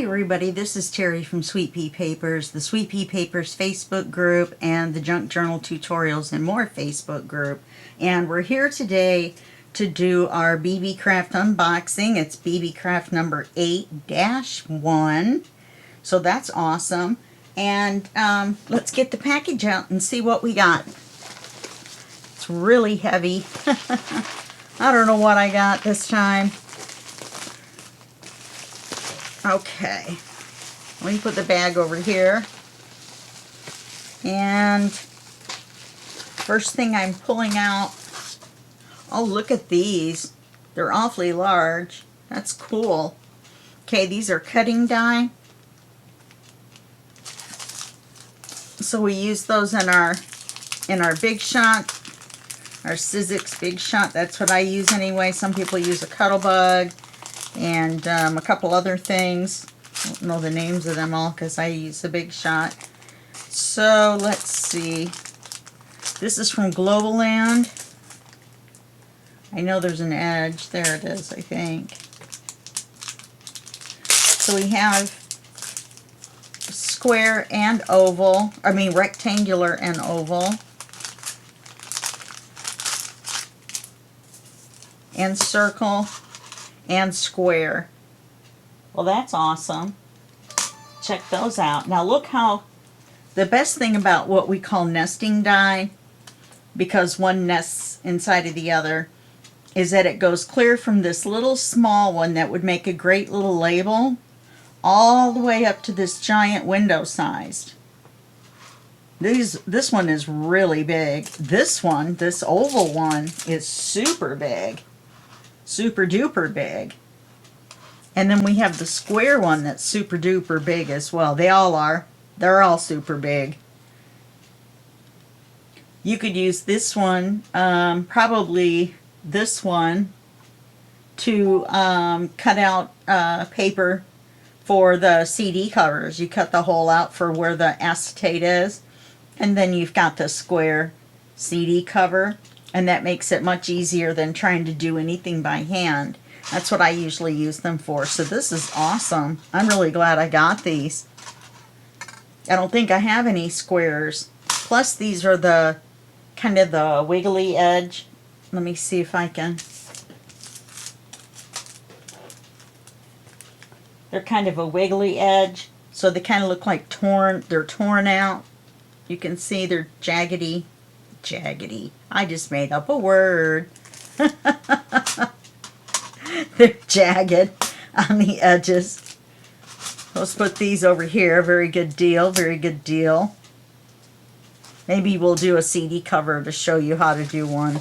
everybody, this is Terry from Sweet Pea Papers, the Sweet Pea Papers Facebook group and the Junk Journal Tutorials and More Facebook group. And we're here today to do our BeeBeeCraft unboxing. It's BeeBeeCraft number 8-1. So that's awesome. And let's get the package out and see what we got. It's really heavy. I don't know what I got this time. Okay, let me put the bag over here, and first thing I'm pulling out, oh, look at these. They're awfully large. That's cool. Okay, these are cutting die. So we use those in our Big Shot, our Sizzix Big Shot. That's what I use anyway. Some people use a Cuttlebug and a couple other things. I don't know the names of them all because I use the Big Shot. So let's see. This is from GLOBLELAND. I know there's an edge. There it is, I think. So we have square and oval. I mean rectangular and oval. And circle. And square. Well, that's awesome. Check those out. Now look how, the best thing about what we call nesting die, because one nests inside of the other, is that it goes clear from this little small one that would make a great little label all the way up to this giant window sized. This one is really big. This one, this oval one, is super big. Super duper big. And then we have the square one that's super duper big as well. They all are. They're all super big. You could use this one, probably this one, to cut out paper for the CD covers. You cut the hole out for where the acetate is, and then you've got the square CD cover. And that makes it much easier than trying to do anything by hand. That's what I usually use them for. So this is awesome. I'm really glad I got these. I don't think I have any squares. Plus these are the kind of the wiggly edge. Let me see if I can. They're kind of a wiggly edge. So they kind of look like torn. They're torn out. You can see they're jaggedy. Jaggedy. I just made up a word. They're jagged on the edges. Let's put these over here. Very good deal. Very good deal. Maybe we'll do a CD cover to show you how to do one.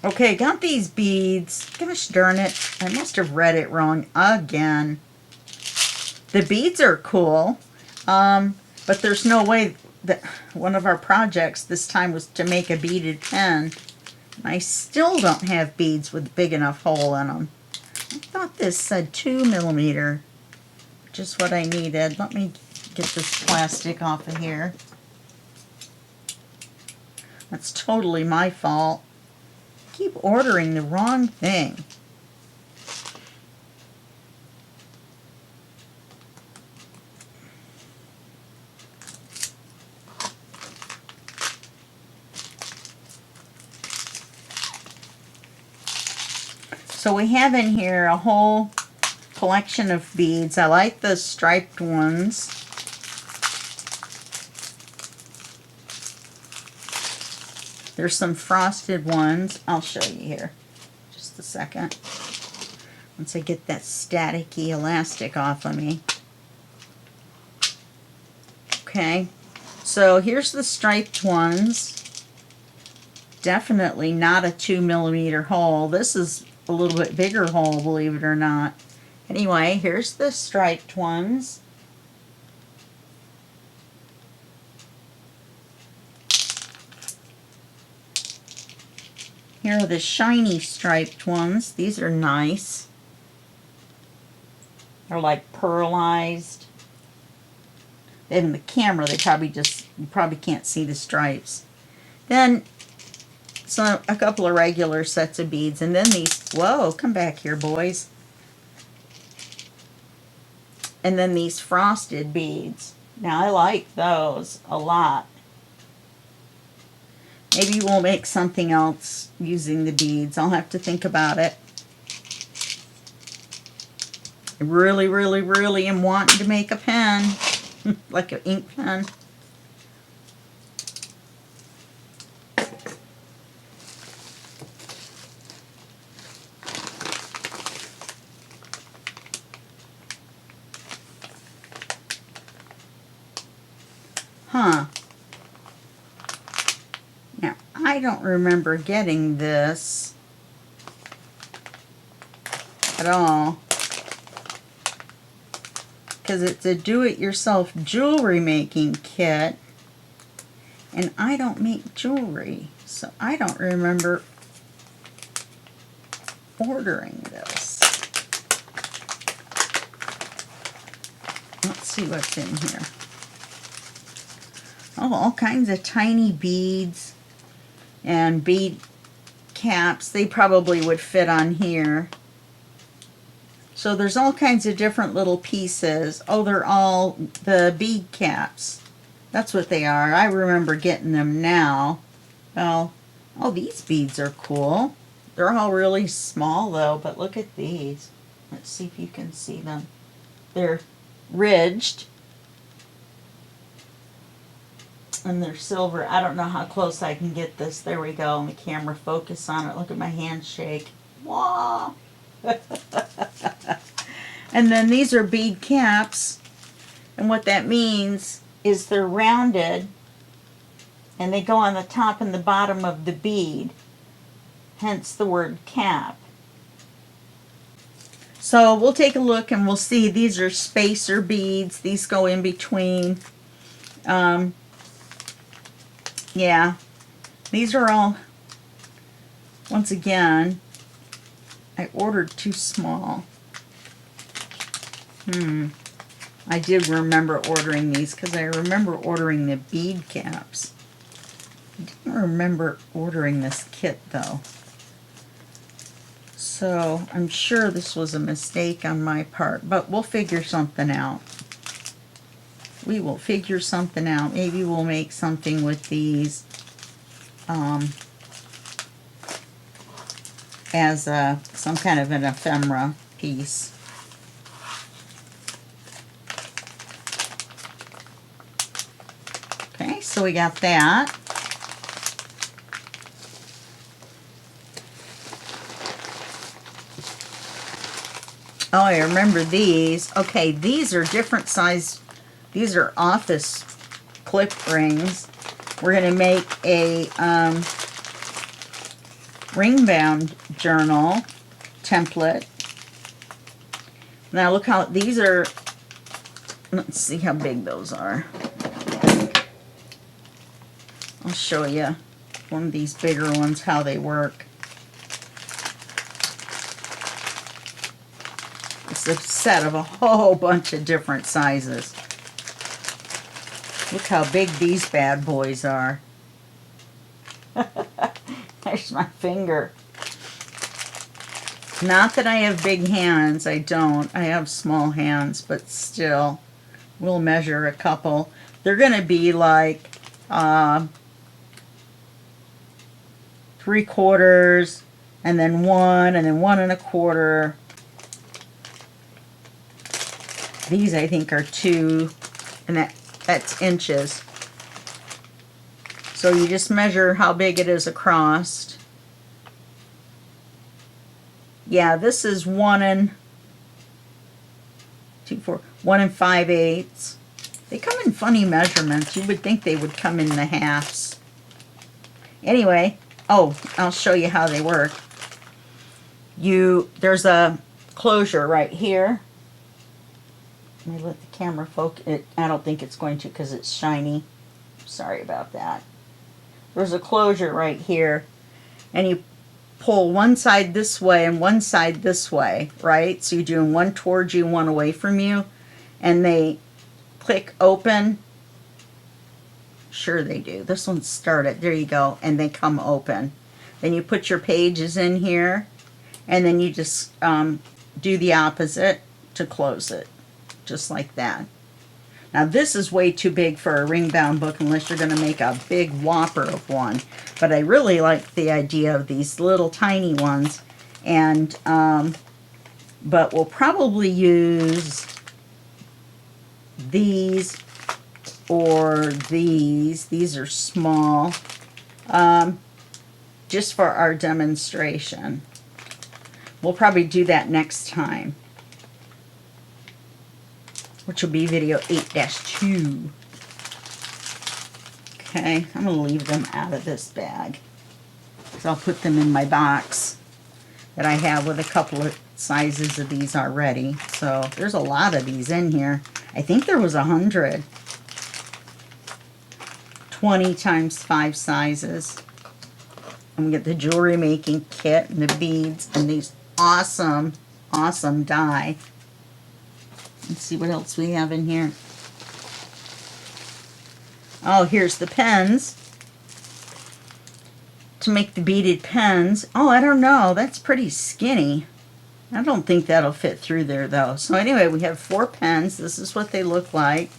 Okay, got these beads. Gosh darn it. I must have read it wrong again. The beads are cool. But there's no way that one of our projects this time was to make a beaded pen. I still don't have beads with a big enough hole in them. I thought this said 2mm, just what I needed. Let me get this plastic off of here. That's totally my fault. I keep ordering the wrong thing. So we have in here a whole collection of beads. I like the striped ones. There's some frosted ones. I'll show you here. Just a second. Once I get that staticky elastic off of me. Okay. So here's the striped ones. Definitely not a 2mm hole. This is a little bit bigger hole, believe it or not. Anyway, here's the striped ones. Here are the shiny striped ones. These are nice. They're like pearlized. In the camera, they probably just, you probably can't see the stripes. Then So a couple of regular sets of beads, and then these, whoa, come back here, boys. And then these frosted beads. Now I like those a lot. Maybe we'll make something else using the beads. I'll have to think about it. I really, really, really am wanting to make a pen. Like an ink pen. Huh. Now, I don't remember getting this at all, because it's a do-it-yourself jewelry making kit, and I don't make jewelry, so I don't remember ordering this. Let's see what's in here. Oh, all kinds of tiny beads and bead caps. They probably would fit on here. So there's all kinds of different little pieces. Oh, they're all the bead caps. That's what they are. I remember getting them now. Well, oh, these beads are cool. They're all really small though, but look at these. Let's see if you can see them. They're ridged. And they're silver. I don't know how close I can get this. There we go. And the camera focus on it. Look at my hand shake. Wow. And then these are bead caps. And what that means is they're rounded. And they go on the top and the bottom of the bead. Hence the word cap. So we'll take a look and we'll see. These are spacer beads. These go in between. Yeah, these are all, once again, I ordered too small. I did remember ordering these because I remember ordering the bead caps. I didn't remember ordering this kit though. So I'm sure this was a mistake on my part, but we'll figure something out. We will figure something out. Maybe we'll make something with these as some kind of an ephemera piece. Okay, so we got that. Oh, I remember these. Okay, these are different size. These are office clip rings. We're going to make a ring bound journal template. Now look how these are. Let's see how big those are. I'll show you one of these bigger ones how they work. It's a set of a whole bunch of different sizes. Look how big these bad boys are. There's my finger. Not that I have big hands. I don't. I have small hands, but still, we'll measure a couple. They're going to be like 3/4, and then 1, and then 1 1/4. These I think are 2, and that's inches. So you just measure how big it is across. Yeah, this is 1 5/8. They come in funny measurements. You would think they would come in the halves. Anyway, oh, I'll show you how they work. There's a closure right here. Let me let the camera focus. I don't think it's going to because it's shiny. Sorry about that. There's a closure right here, and you pull one side this way and one side this way, right? So you're doing one towards you, one away from you, and they click open. Sure they do. This one's started. There you go, and they come open. Then you put your pages in here, and then you just do the opposite to close it. just like that. Now this is way too big for a ring bound book unless you're going to make a big whopper of one. But I really like the idea of these little tiny ones. And, but we'll probably use these or these. These are small. Just for our demonstration. We'll probably do that next time, which will be video 8-2. Okay, I'm going to leave them out of this bag. So I'll put them in my box that I have with a couple of sizes of these already. So there's a lot of these in here. I think there was 100. 20 times 5 sizes. And we get the jewelry making kit and the beads and these awesome, awesome die. Let's see what else we have in here. Oh, here's the pens to make the beaded pens. Oh, I don't know. That's pretty skinny. I don't think that'll fit through there though. So anyway, we have 4 pens. This is what they look like.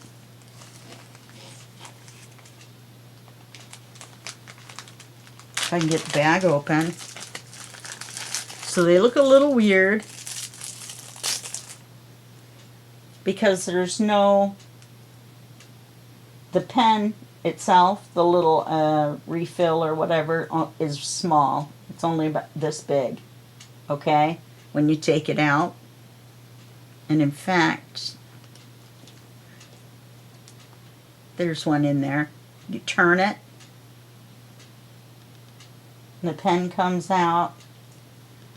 If I can get the bag open. So they look a little weird because there's no, the pen itself, the little refill or whatever is small. It's only about this big, okay, when you take it out. And in fact, there's one in there. You turn it, and the pen comes out,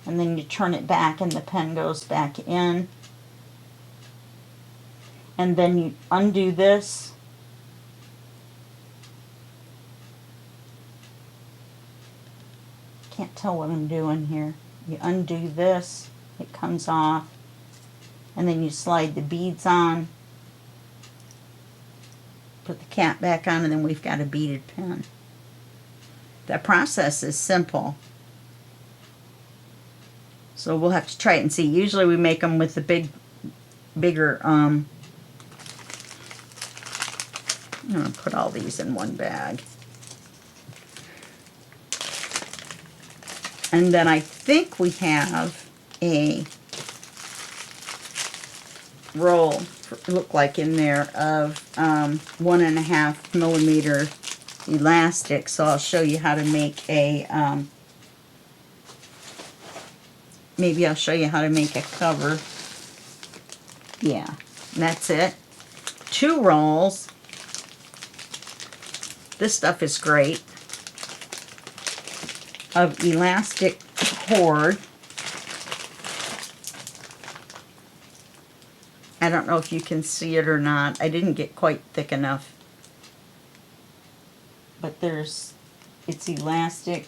and then you turn it back and the pen goes back in. And then you undo this. Can't tell what I'm doing here. You undo this, it comes off, and then you slide the beads on, put the cap back on, and then we've got a beaded pen. The process is simple. So we'll have to try it and see. Usually we make them with the bigger, I'm going to put all these in one bag. And then I think we have a roll, look like in there, of 1.5 millimeter elastic. So I'll show you how to make a, maybe I'll show you how to make a cover. Yeah, and that's it. 2 rolls. This stuff is great. Of elastic cord. I don't know if you can see it or not. I didn't get quite thick enough. But it's elastic,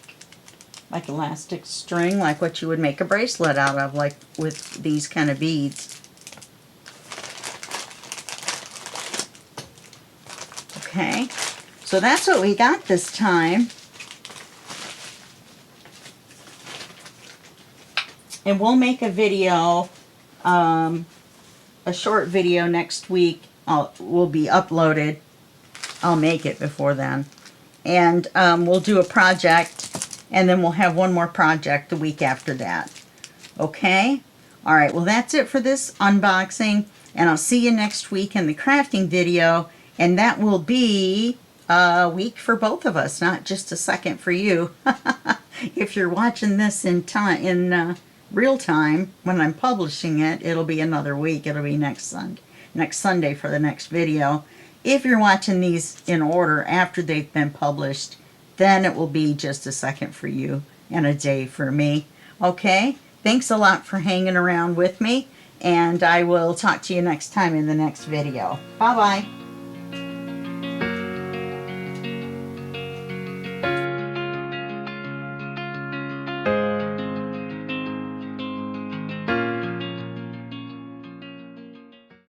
like elastic string, like what you would make a bracelet out of, like with these kind of beads. Okay, so that's what we got this time. And we'll make a video, a short video next week. Will be uploaded. I'll make it before then. And we'll do a project, and then we'll have one more project the week after that. Okay? Alright, well that's it for this unboxing, and I'll see you next week in the crafting video, and that will be a week for both of us, not just a second for you. If you're watching this in time, real time, when I'm publishing it, it'll be another week. It'll be next Sunday for the next video. If you're watching these in order after they've been published, then it will be just a second for you and a day for me. Okay? Thanks a lot for hanging around with me, and I will talk to you next time in the next video. Bye-bye.